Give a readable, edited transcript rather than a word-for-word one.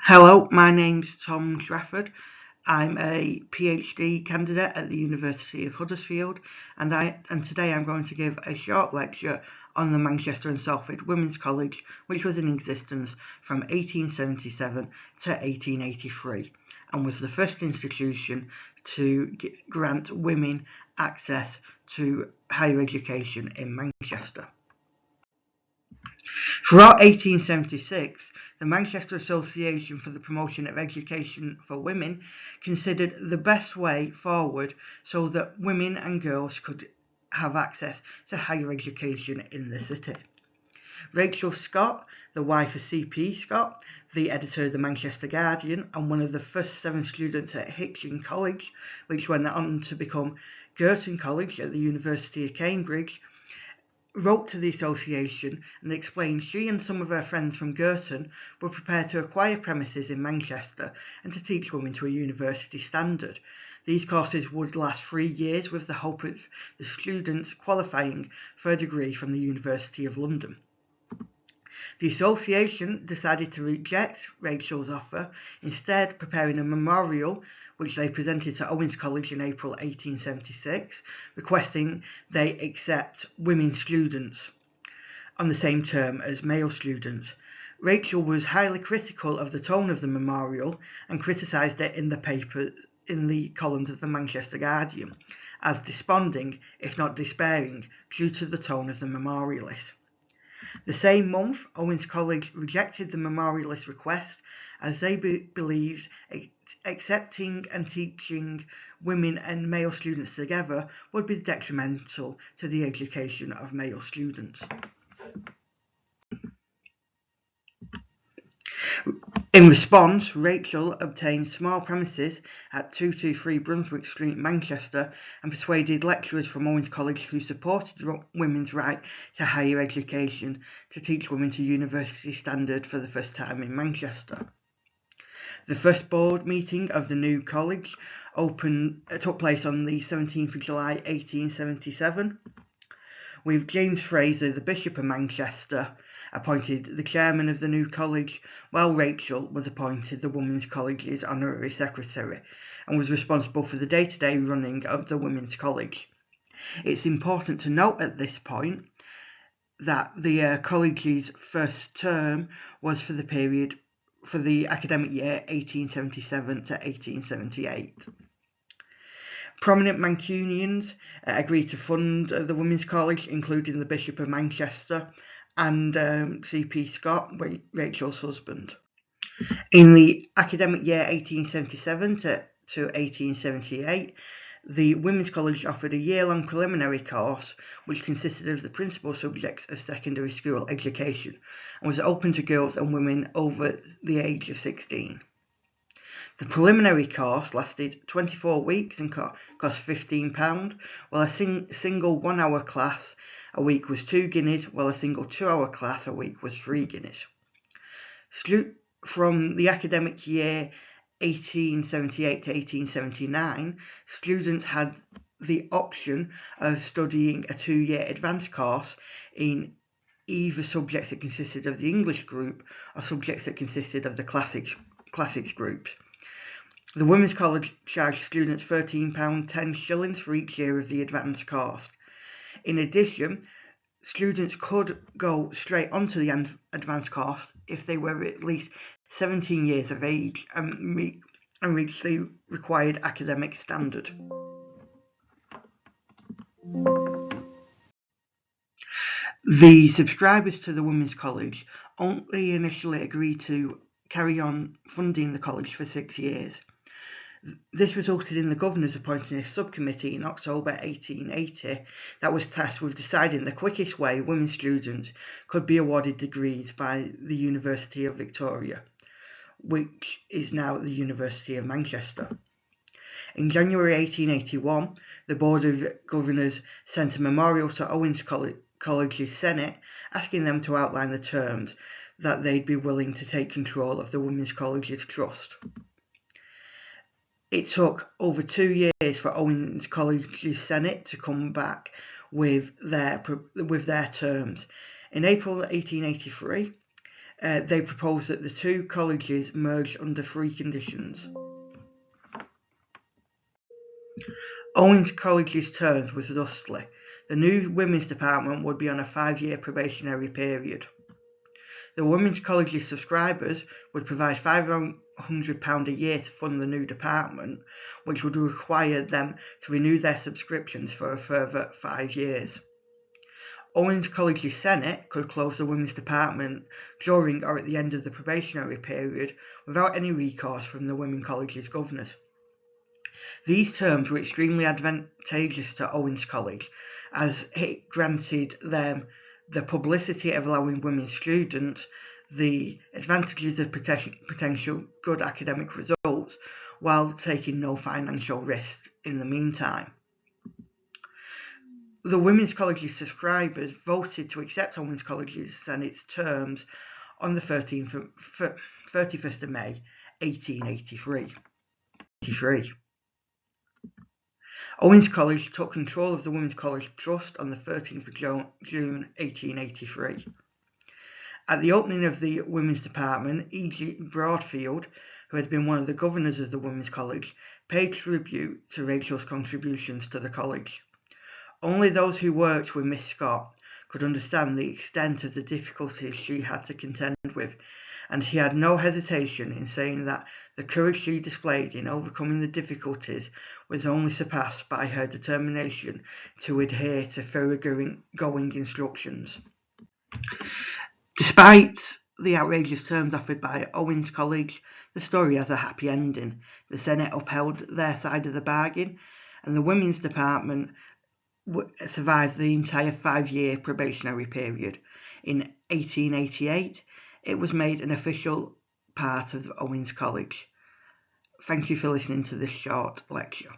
Hello, my name's Tom Trafford. I'm a PhD candidate at the University of Huddersfield, and today I'm going to give a short lecture on the Manchester and Salford Women's College, which was in existence from 1877 to 1883 and was the first institution to grant women access to higher education in Manchester. Throughout 1876, the Manchester Association for the Promotion of Education for Women considered the best way forward so that women and girls could have access to higher education in the city. Rachel Scott, the wife of C.P. Scott, the editor of the Manchester Guardian and one of the first 7 students at Hitchin College, which went on to become Girton College at the University of Cambridge, wrote to the association and explained she and some of her friends from Girton were prepared to acquire premises in Manchester and to teach women to a university standard. These courses would last 3 years with the hope of the students qualifying for a degree from the University of London. The association decided to reject Rachel's offer, instead preparing a memorial which they presented to Owens College in April 1876, requesting they accept women students on the same term as male students. Rachel was highly critical of the tone of the memorial and criticised it in the columns of the Manchester Guardian as desponding, if not despairing, due to the tone of the memorialist. The same month, Owens College rejected the memorialist request as they believed accepting and teaching women and male students together would be detrimental to the education of male students. In response, Rachel obtained small premises at 223 Brunswick Street, Manchester, and persuaded lecturers from Owens College who supported women's right to higher education to teach women to university standard for the first time in Manchester. The first board meeting of the new college took place on the 17th of July 1877, with James Fraser, the Bishop of Manchester, appointed the chairman of the new college, while Rachel was appointed the Women's College's honorary secretary and was responsible for the day-to-day running of the Women's College. It's important to note at this point that the college's first term was for the academic year 1877 to 1878. Prominent Mancunians agreed to fund the Women's College, including the Bishop of Manchester and C.P. Scott, Rachel's husband. In the academic year 1877 to 1878, the Women's College offered a year-long preliminary course which consisted of the principal subjects of secondary school education and was open to girls and women over the age of 16. The preliminary course lasted 24 weeks and cost £15, while a single 1-hour class a week was 2 guineas, while a single 2-hour class a week was 3 guineas. From the academic year 1878 to 1879, students had the option of studying a 2-year advanced course in either subjects that consisted of the English group or subjects that consisted of the classics groups. The Women's College charged students £13.10 for each year of the advanced course. In addition, students could go straight onto the advanced course if they were at least 17 years of age and reached the required academic standard. The subscribers to the Women's College only initially agreed to carry on funding the college for 6 years. This resulted in the governors appointing a subcommittee in October 1880 that was tasked with deciding the quickest way women students could be awarded degrees by the University of Victoria, which is now the University of Manchester. In January 1881, the Board of Governors sent a memorial to Owens College's Senate asking them to outline the terms that they'd be willing to take control of the Women's College's trust. It took over 2 years for Owens College's Senate to come back with their terms. In April 1883, They proposed that the two colleges merge under three conditions. Owens College's terms were thusly: the new women's department would be on a 5-year probationary period. The Women's College's subscribers would provide £500 a year to fund the new department, which would require them to renew their subscriptions for a further 5 years. Owens College's Senate could close the women's department during or at the end of the probationary period without any recourse from the Women's College's governors. These terms were extremely advantageous to Owens College, as it granted them the publicity of allowing women students, the advantages of potential good academic results, while taking no financial risk in the meantime. The Women's College's subscribers voted to accept Owens College's Senate's terms on the 31st of May 1883. Owens College took control of the Women's College Trust on the 13th of June 1883. At the opening of the Women's Department, E.G. Broadfield, who had been one of the governors of the Women's College, paid tribute to Rachel's contributions to the college. Only those who worked with Miss Scott could understand the extent of the difficulties she had to contend with, and he had no hesitation in saying that the courage she displayed in overcoming the difficulties was only surpassed by her determination to adhere to thoroughgoing instructions. Despite the outrageous terms offered by Owens College, the story has a happy ending. The Senate upheld their side of the bargain, and the Women's Department survived the entire 5-year probationary period. In 1888, it was made an official part of Owens College. Thank you for listening to this short lecture.